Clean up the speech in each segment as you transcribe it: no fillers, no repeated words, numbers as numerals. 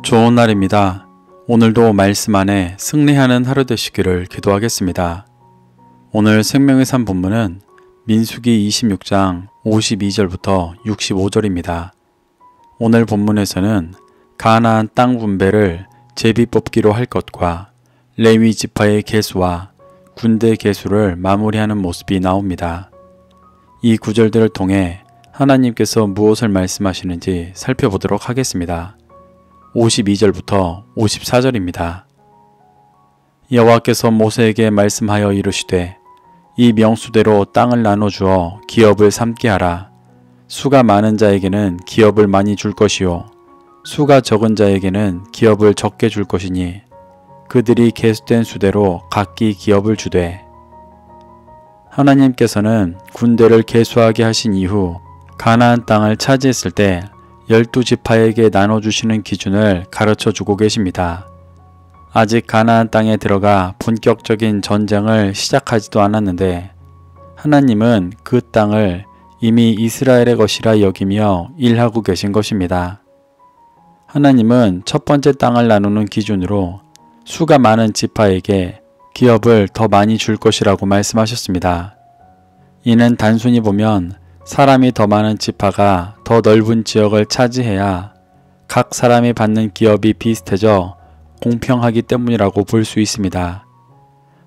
좋은 날입니다. 오늘도 말씀 안에 승리하는 하루 되시기를 기도하겠습니다. 오늘 생명의 산 본문은 민수기 26장 52절부터 65절입니다. 오늘 본문에서는 가나안 땅 분배를 제비 뽑기로 할 것과 레위 지파의 계수와 군대 계수를 마무리하는 모습이 나옵니다. 이 구절들을 통해 하나님께서 무엇을 말씀하시는지 살펴보도록 하겠습니다. 52절부터 54절입니다. 여호와께서 모세에게 말씀하여 이르시되 이 명수대로 땅을 나눠주어 기업을 삼게 하라. 수가 많은 자에게는 기업을 많이 줄 것이요 수가 적은 자에게는 기업을 적게 줄 것이니 그들이 계수된 수대로 각기 기업을 주되. 하나님께서는 군대를 계수하게 하신 이후 가나안 땅을 차지했을 때 12지파에게 나눠주시는 기준을 가르쳐주고 계십니다. 아직 가나안 땅에 들어가 본격적인 전쟁을 시작하지도 않았는데 하나님은 그 땅을 이미 이스라엘의 것이라 여기며 일하고 계신 것입니다. 하나님은 첫 번째 땅을 나누는 기준으로 수가 많은 지파에게 기업을 더 많이 줄 것이라고 말씀하셨습니다. 이는 단순히 보면 사람이 더 많은 지파가 더 넓은 지역을 차지해야 각 사람이 받는 기업이 비슷해져 공평하기 때문이라고 볼 수 있습니다.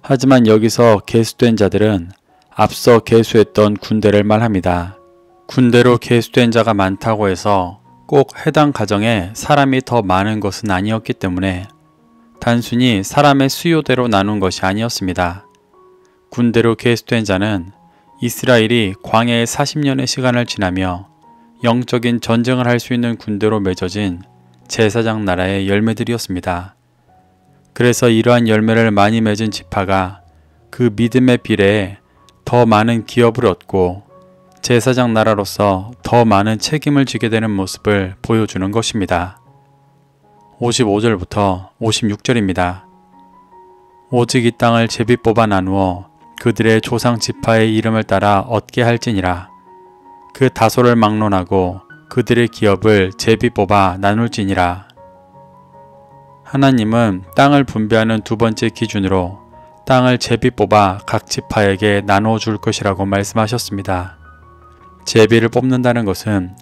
하지만 여기서 계수된 자들은 앞서 계수했던 군대를 말합니다. 군대로 계수된 자가 많다고 해서 꼭 해당 가정에 사람이 더 많은 것은 아니었기 때문에 단순히 사람의 수요대로 나눈 것이 아니었습니다. 군대로 계수된 자는 이스라엘이 광야의 40년의 시간을 지나며 영적인 전쟁을 할 수 있는 군대로 맺어진 제사장 나라의 열매들이었습니다. 그래서 이러한 열매를 많이 맺은 지파가 그 믿음의 비례에 더 많은 기업을 얻고 제사장 나라로서 더 많은 책임을 지게 되는 모습을 보여주는 것입니다. 55절부터 56절입니다. 오직 이 땅을 제비 뽑아 나누어 그들의 조상 지파의 이름을 따라 얻게 할지니라. 그 다소를 막론하고 그들의 기업을 제비 뽑아 나눌지니라. 하나님은 땅을 분배하는 두 번째 기준으로 땅을 제비 뽑아 각 지파에게 나누어 줄 것이라고 말씀하셨습니다. 제비를 뽑는다는 것은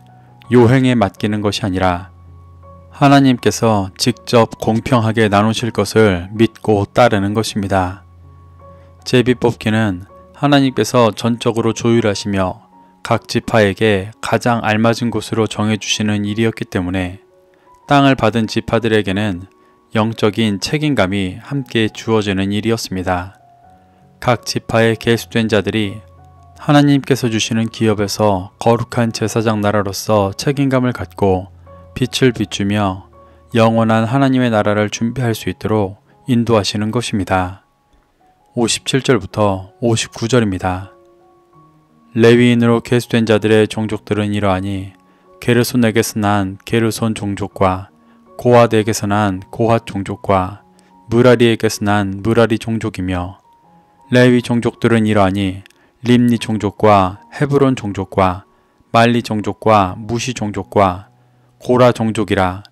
요행에 맡기는 것이 아니라 하나님께서 직접 공평하게 나누실 것을 믿고 따르는 것입니다. 제비 뽑기는 하나님께서 전적으로 조율하시며 각 지파에게 가장 알맞은 곳으로 정해주시는 일이었기 때문에 땅을 받은 지파들에게는 영적인 책임감이 함께 주어지는 일이었습니다. 각 지파에 계수된 자들이 하나님께서 주시는 기업에서 거룩한 제사장 나라로서 책임감을 갖고 빛을 비추며 영원한 하나님의 나라를 준비할 수 있도록 인도하시는 것입니다. 57절부터 59절입니다. 레위인으로 계수된 자들의 종족들은 이러하니 게르손에게서 난 게르손 종족과 고핫에게서 난 고핫 종족과 무라리에게서 난 무라리 종족이며 레위 종족들은 이러하니 림니 종족과 헤브론 종족과 말리 종족과 무시 종족과 고라 종족이라.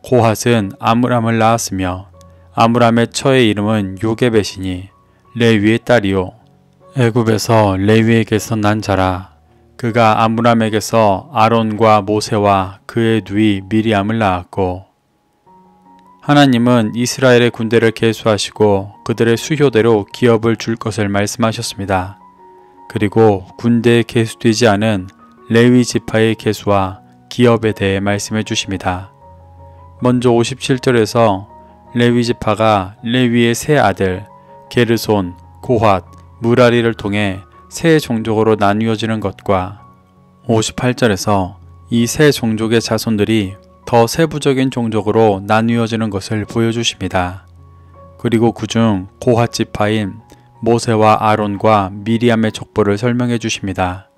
고핫은 아므람을 낳았으며 아므람의 처의 이름은 요게벳이니 레위의 딸이요 애굽에서 레위에게서 난 자라. 그가 아므람에게서 아론과 모세와 그의 누이 미리암을 낳았고. 하나님은 이스라엘의 군대를 계수하시고 그들의 수요대로 기업을 줄 것을 말씀하셨습니다. 그리고 군대에 계수되지 않은 레위 지파의 계수와 기업에 대해 말씀해 주십니다. 먼저 57절에서 레위 지파가 레위의 세 아들 게르손, 고핫, 무라리를 통해 세 종족으로 나뉘어지는 것과 58절에서 이 세 종족의 자손들이 더 세부적인 종족으로 나뉘어지는 것을 보여주십니다. 그리고 그중 고핫 지파인 모세와 아론과 미리암의 족보를 설명해 주십니다.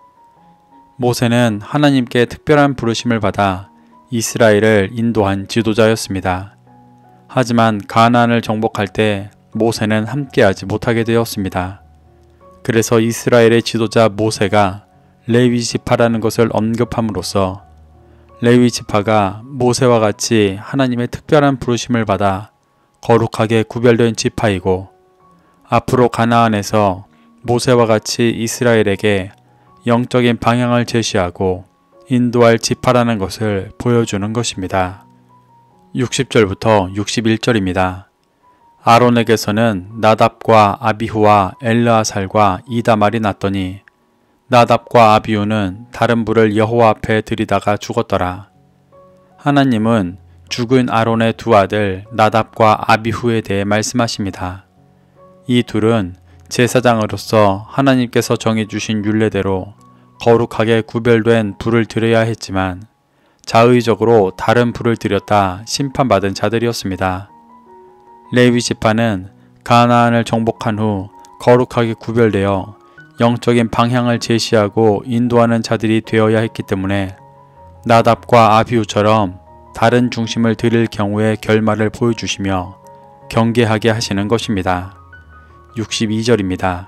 모세는 하나님께 특별한 부르심을 받아 이스라엘을 인도한 지도자였습니다. 하지만 가나안을 정복할 때 모세는 함께하지 못하게 되었습니다. 그래서 이스라엘의 지도자 모세가 레위 지파라는 것을 언급함으로써 레위 지파가 모세와 같이 하나님의 특별한 부르심을 받아 거룩하게 구별된 지파이고, 앞으로 가나안에서 모세와 같이 이스라엘에게 영적인 방향을 제시하고 인도할 지파라는 것을 보여주는 것입니다. 60절부터 61절입니다. 아론에게서는 나답과 아비후와 엘르아살과 이다말이 났더니 나답과 아비후는 다른 불을 여호와 앞에 들이다가 죽었더라. 하나님은 죽은 아론의 두 아들 나답과 아비후에 대해 말씀하십니다. 이 둘은 제사장으로서 하나님께서 정해주신 율례대로 거룩하게 구별된 불을 드려야 했지만 자의적으로 다른 불을 드렸다 심판받은 자들이었습니다. 레위 지파는 가나안을 정복한 후 거룩하게 구별되어 영적인 방향을 제시하고 인도하는 자들이 되어야 했기 때문에 나답과 아비후처럼 다른 중심을 드릴 경우의 결말을 보여주시며 경계하게 하시는 것입니다. 62절입니다.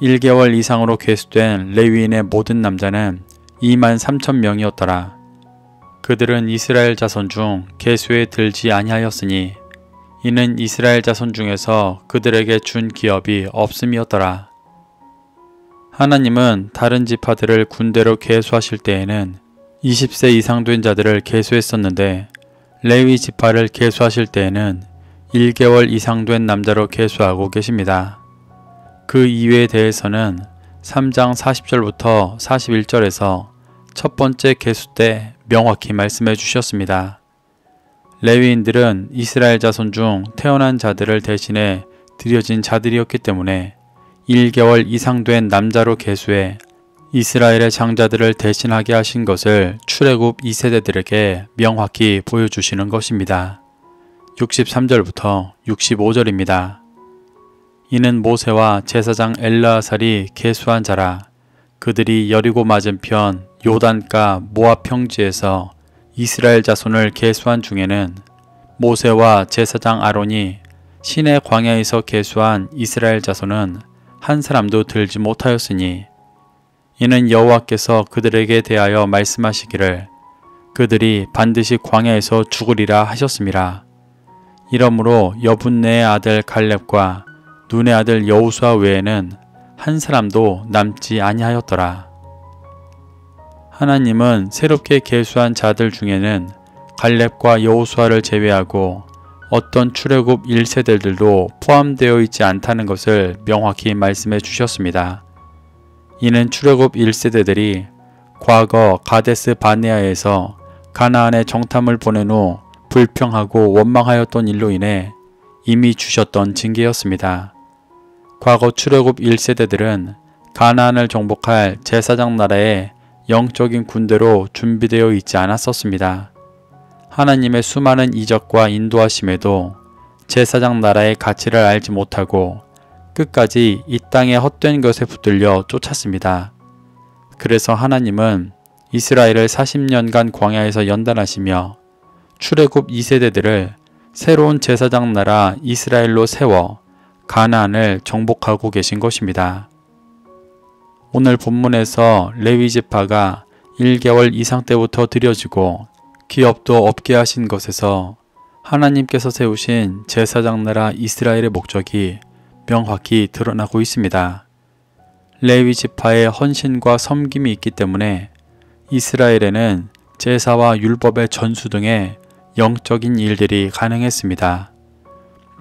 1개월 이상으로 계수된 레위인의 모든 남자는 23,000명이었더라. 그들은 이스라엘 자손 중 계수에 들지 아니하였으니 이는 이스라엘 자손 중에서 그들에게 준 기업이 없음이었더라. 하나님은 다른 지파들을 군대로 계수하실 때에는 20세 이상 된 자들을 계수했었는데 레위 지파를 계수하실 때에는 1개월 이상 된 남자로 계수하고 계십니다. 그 이유에 대해서는 3장 40절부터 41절에서 첫 번째 계수 때 명확히 말씀해 주셨습니다. 레위인들은 이스라엘 자손 중 태어난 자들을 대신해 드려진 자들이었기 때문에 1개월 이상 된 남자로 계수해 이스라엘의 장자들을 대신하게 하신 것을 출애굽 2세대들에게 명확히 보여주시는 것입니다. 63절부터 65절입니다. 이는 모세와 제사장 엘르아살이 계수한 자라. 그들이 여리고 맞은편 요단가 모압 평지에서 이스라엘 자손을 계수한 중에는 모세와 제사장 아론이 시내 광야에서 계수한 이스라엘 자손은 한 사람도 들지 못하였으니 이는 여호와께서 그들에게 대하여 말씀하시기를 그들이 반드시 광야에서 죽으리라 하셨음이라. 이러므로 여분네의 아들 갈렙과 눈의 아들 여호수아 외에는 한 사람도 남지 아니하였더라. 하나님은 새롭게 계수한 자들 중에는 갈렙과 여호수아를 제외하고 어떤 출애굽 1세대들도 포함되어 있지 않다는 것을 명확히 말씀해 주셨습니다. 이는 출애굽 1세대들이 과거 가데스 바네아에서 가나안에 정탐을 보낸 후 불평하고 원망하였던 일로 인해 이미 주셨던 징계였습니다. 과거 출애굽 1세대들은 가나안을 정복할 제사장 나라의 영적인 군대로 준비되어 있지 않았었습니다. 하나님의 수많은 이적과 인도하심에도 제사장 나라의 가치를 알지 못하고 끝까지 이 땅의 헛된 것에 붙들려 쫓았습니다. 그래서 하나님은 이스라엘을 40년간 광야에서 연단하시며 출애굽 2세대들을 새로운 제사장 나라 이스라엘로 세워 가나안을 정복하고 계신 것입니다. 오늘 본문에서 레위 지파가 1개월 이상 때부터 드려지고 기업도 없게 하신 것에서 하나님께서 세우신 제사장 나라 이스라엘의 목적이 명확히 드러나고 있습니다. 레위 지파의 헌신과 섬김이 있기 때문에 이스라엘에는 제사와 율법의 전수 등의 영적인 일들이 가능했습니다.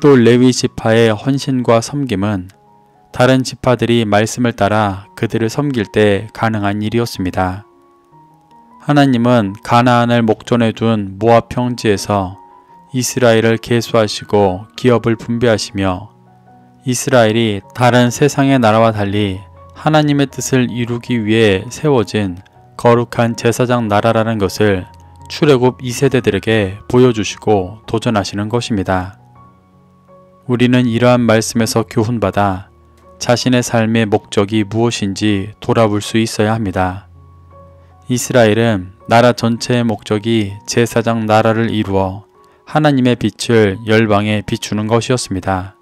또 레위 지파의 헌신과 섬김은 다른 지파들이 말씀을 따라 그들을 섬길 때 가능한 일이었습니다. 하나님은 가나안을 목전에 둔 모압 평지에서 이스라엘을 계수하시고 기업을 분배하시며 이스라엘이 다른 세상의 나라와 달리 하나님의 뜻을 이루기 위해 세워진 거룩한 제사장 나라라는 것을 출애굽 2세대들에게 보여주시고 도전하시는 것입니다. 우리는 이러한 말씀에서 교훈받아 자신의 삶의 목적이 무엇인지 돌아볼 수 있어야 합니다. 이스라엘은 나라 전체의 목적이 제사장 나라를 이루어 하나님의 빛을 열방에 비추는 것이었습니다.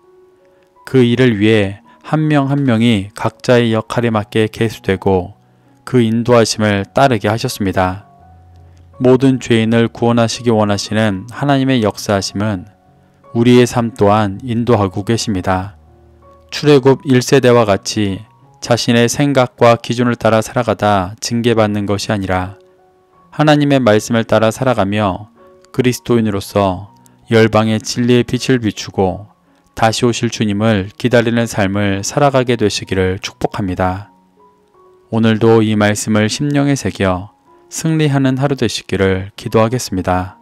그 일을 위해 한 명 한 명이 각자의 역할에 맞게 계수되고 그 인도하심을 따르게 하셨습니다. 모든 죄인을 구원하시기 원하시는 하나님의 역사하심은 우리의 삶 또한 인도하고 계십니다. 출애굽 1세대와 같이 자신의 생각과 기준을 따라 살아가다 징계받는 것이 아니라 하나님의 말씀을 따라 살아가며 그리스도인으로서 열방의 진리의 빛을 비추고 다시 오실 주님을 기다리는 삶을 살아가게 되시기를 축복합니다. 오늘도 이 말씀을 심령에 새겨 승리하는 하루 되시기를 기도하겠습니다.